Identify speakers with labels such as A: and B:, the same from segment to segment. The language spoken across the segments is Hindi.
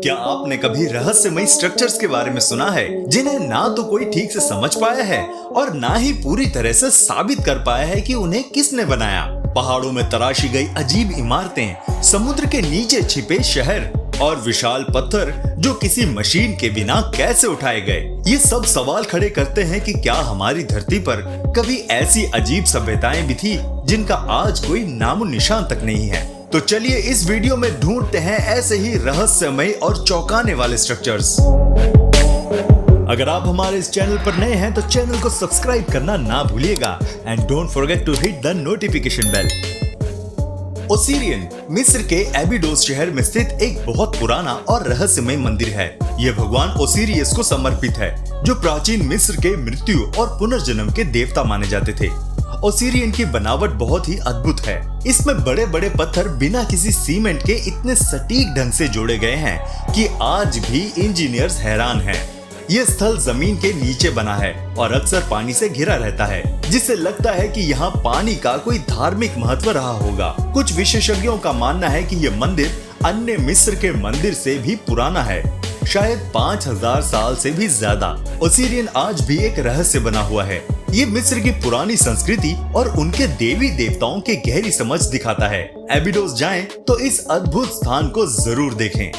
A: क्या आपने कभी रहस्यमयी स्ट्रक्चर्स के बारे में सुना है जिन्हें ना तो कोई ठीक से समझ पाया है और ना ही पूरी तरह से साबित कर पाया है कि उन्हें किसने बनाया? पहाड़ों में तराशी गई अजीब इमारतें, समुद्र के नीचे छिपे शहर और विशाल पत्थर जो किसी मशीन के बिना कैसे उठाए गए। ये सब सवाल खड़े करते हैं कि क्या हमारी धरती पर कभी ऐसी अजीब सभ्यताएं भी थी जिनका आज कोई नामो निशान तक नहीं है। तो चलिए इस वीडियो में ढूंढते हैं ऐसे ही रहस्यमय और चौंकाने वाले स्ट्रक्चर्स। अगर आप हमारे इस चैनल पर नए हैं तो चैनल को सब्सक्राइब करना ना भूलिएगा and don't forget to hit the notification bell. Osirian मिस्र के एबिडोस शहर में स्थित एक बहुत पुराना और रहस्यमय मंदिर है। यह भगवान ओसिरियस को समर्पित है, जो प्राचीन मिस्र के मृत्यु और पुनर्जन्म के देवता माने जाते थे। ओसिरियन की बनावट बहुत ही अद्भुत है। इसमें बड़े बड़े पत्थर बिना किसी सीमेंट के इतने सटीक ढंग से जोड़े गए हैं कि आज भी इंजीनियर्स हैरान हैं। ये स्थल जमीन के नीचे बना है और अक्सर पानी से घिरा रहता है, जिससे लगता है कि यहाँ पानी का कोई धार्मिक महत्व रहा होगा। कुछ विशेषज्ञों का मानना है कि यह मंदिर अन्य मिस्र के मंदिर से भी पुराना है, शायद 5000 साल से भी ज्यादा। ओसिरियन आज भी एक रहस्य बना हुआ है। ये मिस्र की पुरानी संस्कृति और उनके देवी देवताओं की गहरी समझ दिखाता है। एबिडोस जाएं तो इस अद्भुत स्थान को जरूर देखें।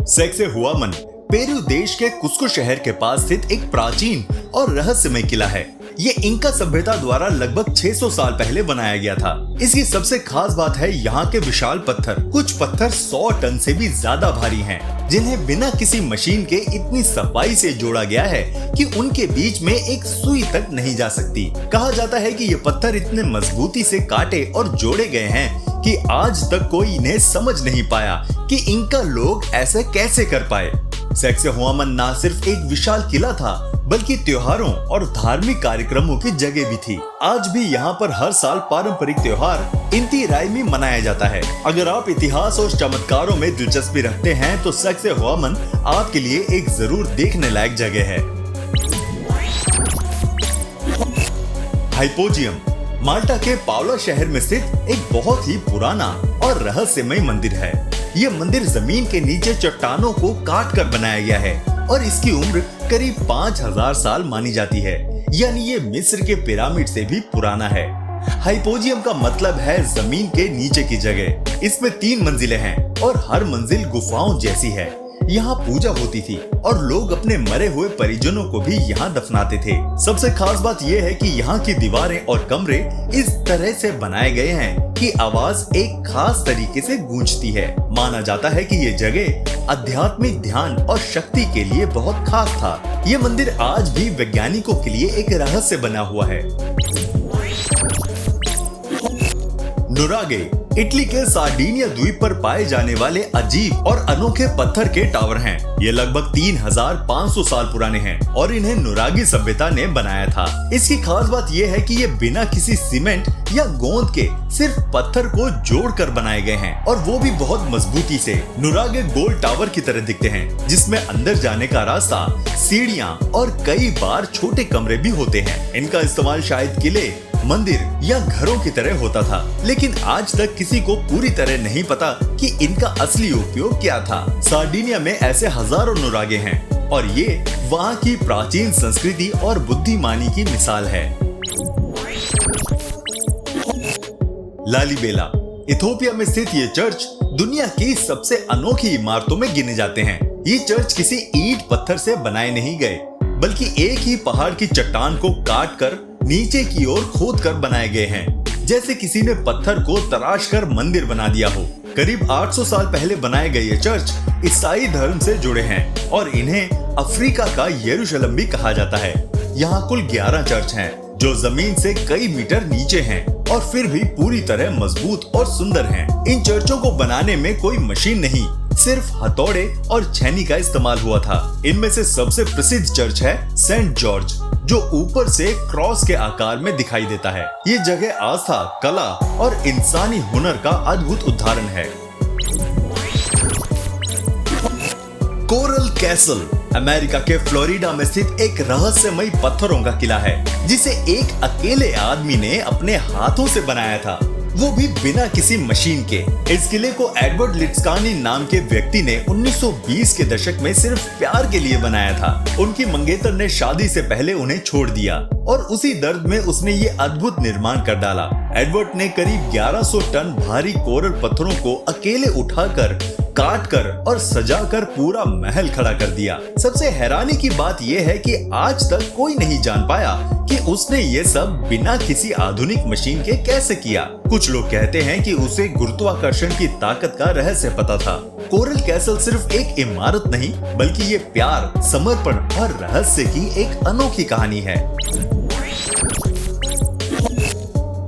A: सेक्से-हुआमन पेरू देश के कुस्को शहर के पास स्थित एक प्राचीन और रहस्यमय किला है। ये इंका सभ्यता द्वारा लगभग 600 साल पहले बनाया गया था। इसकी सबसे खास बात है यहाँ के विशाल पत्थर। कुछ पत्थर 100 टन से भी ज्यादा भारी हैं, जिन्हें बिना किसी मशीन के इतनी सफाई से जोड़ा गया है कि उनके बीच में एक सुई तक नहीं जा सकती। कहा जाता है कि ये पत्थर इतने मजबूती से काटे और जोड़े गए हैं कि आज तक कोई इन्हें समझ नहीं पाया कि इंका लोग ऐसे कैसे कर पाए। सेक्से-हुआमन ना सिर्फ एक विशाल किला था, बल्कि त्योहारों और धार्मिक कार्यक्रमों की जगह भी थी। आज भी यहाँ पर हर साल पारंपरिक त्योहार इंती रायमी मनाया जाता है। अगर आप इतिहास और चमत्कारों में दिलचस्पी रखते हैं तो सेक्से-हुआमन आपके लिए एक जरूर देखने लायक जगह है। हाइपोजियम माल्टा के पावला शहर में स्थित एक बहुत ही पुराना और रहस्यमय मंदिर है। ये मंदिर जमीन के नीचे चट्टानों को काट कर बनाया गया है और इसकी उम्र करीब 5000 साल मानी जाती है, यानी ये मिस्र के पिरामिड से भी पुराना है। हाइपोजियम का मतलब है जमीन के नीचे की जगह। इसमें 3 मंजिलें हैं और हर मंजिल गुफाओं जैसी है। यहाँ पूजा होती थी और लोग अपने मरे हुए परिजनों को भी यहाँ दफनाते थे। सबसे खास बात यह है कि यहाँ की दीवारें और कमरे इस तरह से बनाए गए हैं कि आवाज एक खास तरीके से गूंजती है। माना जाता है कि ये जगह आध्यात्मिक ध्यान और शक्ति के लिए बहुत खास था। ये मंदिर आज भी वैज्ञानिकों के लिए एक रहस्य बना हुआ है। नुरागे इटली के सार्डिनिया द्वीप पर पाए जाने वाले अजीब और अनोखे पत्थर के टावर हैं। ये लगभग 3500 साल पुराने हैं और इन्हें नुरागी सभ्यता ने बनाया था। इसकी खास बात यह है कि ये बिना किसी सीमेंट या गोंद के सिर्फ पत्थर को जोड़कर बनाए गए हैं और वो भी बहुत मजबूती से। नुरागे गोल टावर की तरह दिखते हैं, जिसमें अंदर जाने का रास्ता, सीढ़ियाँ और कई बार छोटे कमरे भी होते हैं। इनका इस्तेमाल शायद किले, मंदिर या घरों की तरह होता था, लेकिन आज तक किसी को पूरी तरह नहीं पता कि इनका असली उपयोग क्या था। सार्डिनिया में ऐसे हजारों नुरागे हैं और ये वहाँ की प्राचीन संस्कृति और बुद्धिमानी की मिसाल है। लालीबेला इथियोपिया में स्थित ये चर्च दुनिया की सबसे अनोखी इमारतों में गिने जाते हैं। ये चर्च किसी ईंट पत्थर से बनाए नहीं गए, बल्कि एक ही पहाड़ की चट्टान को काट कर नीचे की ओर खोद कर बनाए गए हैं, जैसे किसी ने पत्थर को तराश कर मंदिर बना दिया हो। करीब 800 साल पहले बनाए गए ये चर्च ईसाई धर्म से जुड़े हैं और इन्हें अफ्रीका का यरूशलेम भी कहा जाता है। यहाँ कुल 11 चर्च हैं, जो जमीन से कई मीटर नीचे हैं और फिर भी पूरी तरह मजबूत और सुंदर हैं। इन चर्चों को बनाने में कोई मशीन नहीं, सिर्फ हथौड़े और छेनी का इस्तेमाल हुआ था। इनमें से सबसे प्रसिद्ध चर्च है सेंट जॉर्ज, जो ऊपर से क्रॉस के आकार में दिखाई देता है। ये जगह आस्था, कला और इंसानी हुनर का अद्भुत उदाहरण है। कोरल कैसल अमेरिका के फ्लोरिडा में स्थित एक रहस्यमय पत्थरों का किला है, जिसे एक अकेले आदमी ने अपने हाथों से बनाया था। वो भी बिना किसी मशीन के। इस किले को एडवर्ड लिट्स्कानी नाम के व्यक्ति ने 1920 के दशक में सिर्फ प्यार के लिए बनाया था। उनकी मंगेतर ने शादी से पहले उन्हें छोड़ दिया और उसी दर्द में उसने ये अद्भुत निर्माण कर डाला। एडवर्ड ने करीब 1100 टन भारी कोरल पत्थरों को अकेले उठाकर, काटकर और सजाकर पूरा महल खड़ा कर दिया। सबसे हैरानी की बात यह है कि आज तक कोई नहीं जान पाया कि उसने ये सब बिना किसी आधुनिक मशीन के कैसे किया। कुछ लोग कहते हैं कि उसे गुरुत्वाकर्षण की ताकत का रहस्य पता था। कोरल कैसल सिर्फ एक इमारत नहीं, बल्कि ये प्यार, समर्पण और रहस्य की एक अनोखी कहानी है।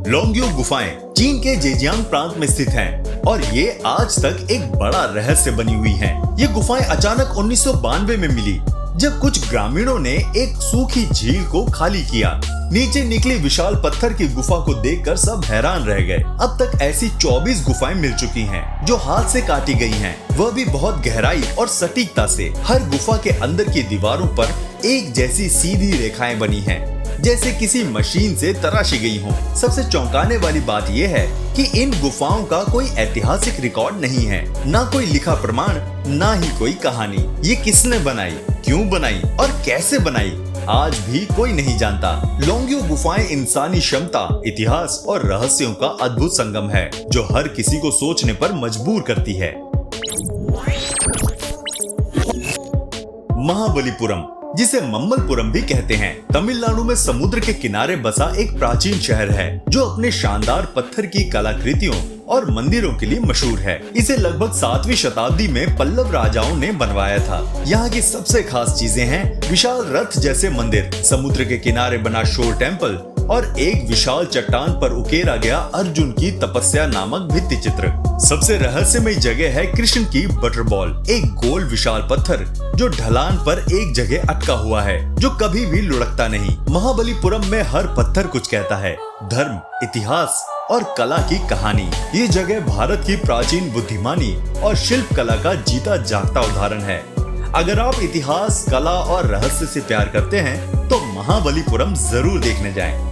A: लोंग्यू गुफाएं चीन के जेजियांग प्रांत में स्थित हैं और ये आज तक एक बड़ा रहस्य बनी हुई हैं। ये गुफाएं अचानक 1992 में मिली, जब कुछ ग्रामीणों ने एक सूखी झील को खाली किया। नीचे निकली विशाल पत्थर की गुफा को देखकर सब हैरान रह गए। अब तक ऐसी 24 गुफाएं मिल चुकी हैं, जो हाथ से काटी गई हैं, वह भी बहुत गहराई और सटीकता से। हर गुफा के अंदर की दीवारों पर एक जैसी सीधी रेखाएं बनी हैं, जैसे किसी मशीन से तराशी गई हो। सबसे चौंकाने वाली बात यह है कि इन गुफाओं का कोई ऐतिहासिक रिकॉर्ड नहीं है, ना कोई लिखा प्रमाण, ना ही कोई कहानी। ये किसने बनाई, क्यों बनाई और कैसे बनाई, आज भी कोई नहीं जानता। लोंग्यू गुफाएं इंसानी क्षमता, इतिहास और रहस्यों का अद्भुत संगम है, जो हर किसी को सोचने पर मजबूर करती है। महाबलीपुरम, जिसे मम्मलपुरम भी कहते हैं, तमिलनाडु में समुद्र के किनारे बसा एक प्राचीन शहर है, जो अपने शानदार पत्थर की कलाकृतियों और मंदिरों के लिए मशहूर है। इसे लगभग 7वीं शताब्दी में पल्लव राजाओं ने बनवाया था। यहाँ की सबसे खास चीजें हैं विशाल रथ जैसे मंदिर, समुद्र के किनारे बना शोर टेम्पल और एक विशाल चट्टान पर उकेरा गया अर्जुन की तपस्या नामक भित्ति चित्र। सबसे रहस्यमय जगह है कृष्ण की बटरबॉल, एक गोल विशाल पत्थर जो ढलान पर एक जगह अटका हुआ है, जो कभी भी लुढ़कता नहीं। महाबलीपुरम में हर पत्थर कुछ कहता है, धर्म, इतिहास और कला की कहानी। ये जगह भारत की प्राचीन बुद्धिमानी और शिल्प कला का जीता जागता उदाहरण है। अगर आप इतिहास, कला और रहस्य से प्यार करते हैं, तो महाबलीपुरम जरूर देखने जाएं।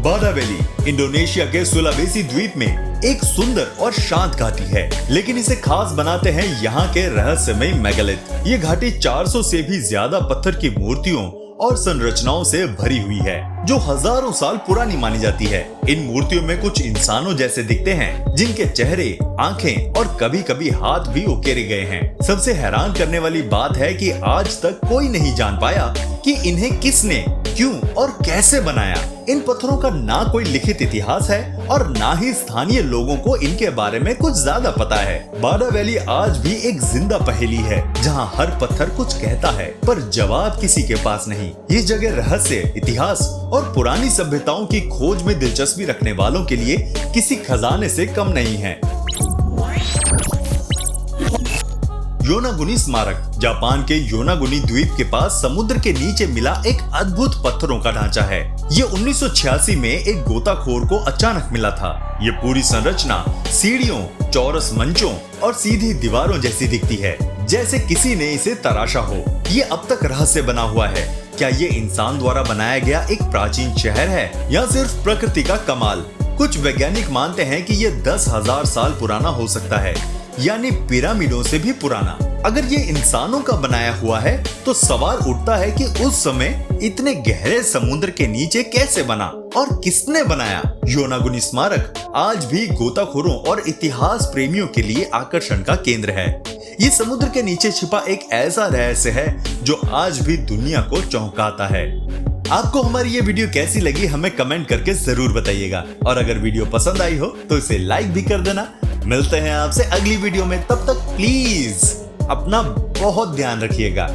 A: बादा वैली इंडोनेशिया के सुलावेसी द्वीप में एक सुंदर और शांत घाटी है, लेकिन इसे खास बनाते हैं यहाँ के रहस्यमय मेगालिथ। ये घाटी 400 से भी ज्यादा पत्थर की मूर्तियों और संरचनाओं से भरी हुई है, जो हजारों साल पुरानी मानी जाती है। इन मूर्तियों में कुछ इंसानों जैसे दिखते हैं, जिनके चेहरे, आंखें और कभी कभी हाथ भी उकेरे गए हैं। सबसे हैरान करने वाली बात है कि आज तक कोई नहीं जान पाया कि इन्हें किसने, क्यों और कैसे बनाया। इन पत्थरों का ना कोई लिखित इतिहास है और ना ही स्थानीय लोगों को इनके बारे में कुछ ज्यादा पता है। बादा वैली आज भी एक जिंदा पहेली है, जहाँ हर पत्थर कुछ कहता है, पर जवाब किसी के पास नहीं। ये जगह रहस्य, इतिहास और पुरानी सभ्यताओं की खोज में दिलचस्पी रखने वालों के लिए किसी खजाने से कम नहीं है। योनागुनी स्मारक जापान के योनागुनी द्वीप के पास समुद्र के नीचे मिला एक अद्भुत पत्थरों का ढांचा है। ये 1986 में एक गोताखोर को अचानक मिला था। ये पूरी संरचना सीढ़ियों, चौरस मंचों और सीधी दीवारों जैसी दिखती है, जैसे किसी ने इसे तराशा हो। ये अब तक रहस्य बना हुआ है। क्या ये इंसान द्वारा बनाया गया एक प्राचीन शहर है या सिर्फ प्रकृति का कमाल? कुछ वैज्ञानिक मानते हैं कि ये 10,000 साल पुराना हो सकता है, यानी पिरामिडों से भी पुराना। अगर ये इंसानों का बनाया हुआ है, तो सवाल उठता है कि उस समय इतने गहरे समुद्र के नीचे कैसे बना और किसने बनाया। योनागुनी स्मारक आज भी गोताखोरों और इतिहास प्रेमियों के लिए आकर्षण का केंद्र है। ये समुद्र के नीचे छिपा एक ऐसा रहस्य है जो आज भी दुनिया को चौंकाता है। आपको हमारी ये वीडियो कैसी लगी, हमें कमेंट करके जरूर बताइएगा, और अगर वीडियो पसंद आई हो तो इसे लाइक भी कर देना। मिलते हैं आपसे अगली वीडियो में, तब तक प्लीज अपना बहुत ध्यान रखिएगा।